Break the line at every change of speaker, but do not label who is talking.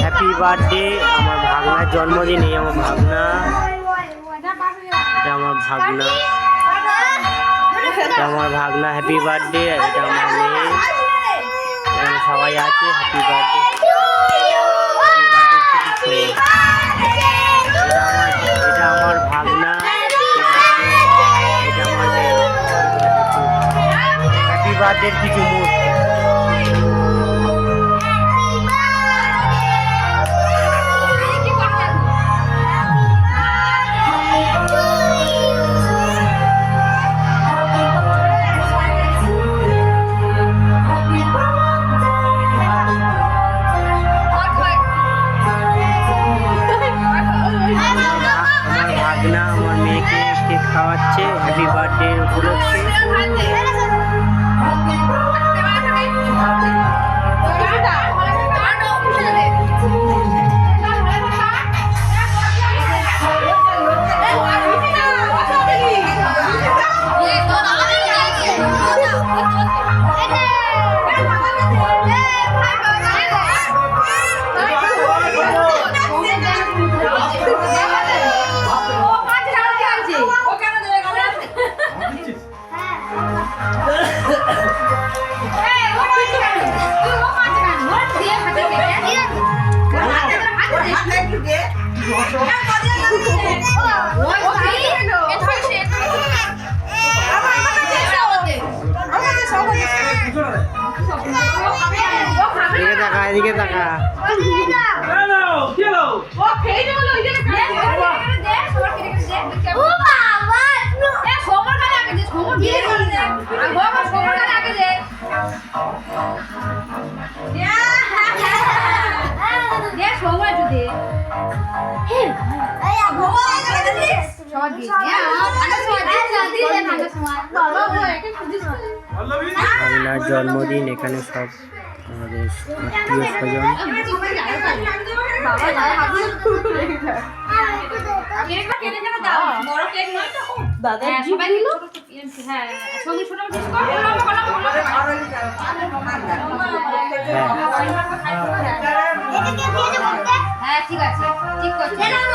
Happy birthday আমার ভাগনার জন্মদিন। এই আমার ভাগনা, আমার ভাগনা হ্যাপি বার্থডে। এটা আমার মেয়ে, এখানে সবাই আছে। Happy birthday. এটা আমার ভাগনা, এটা আমার মেয়ে। হ্যাপি বার্থডে কিছু মুহূর্ত। আমার মেয়েকে কেক খাওয়াচ্ছে হ্যাপি বার্থডে উপলক্ষে। এদিকে তাকা। ভাগনার জন্মদিন, এখানে সব আমাদের আত্মীয় স্বজন।
হ্যাঁ ঠিক আছে, ঠিক আছে।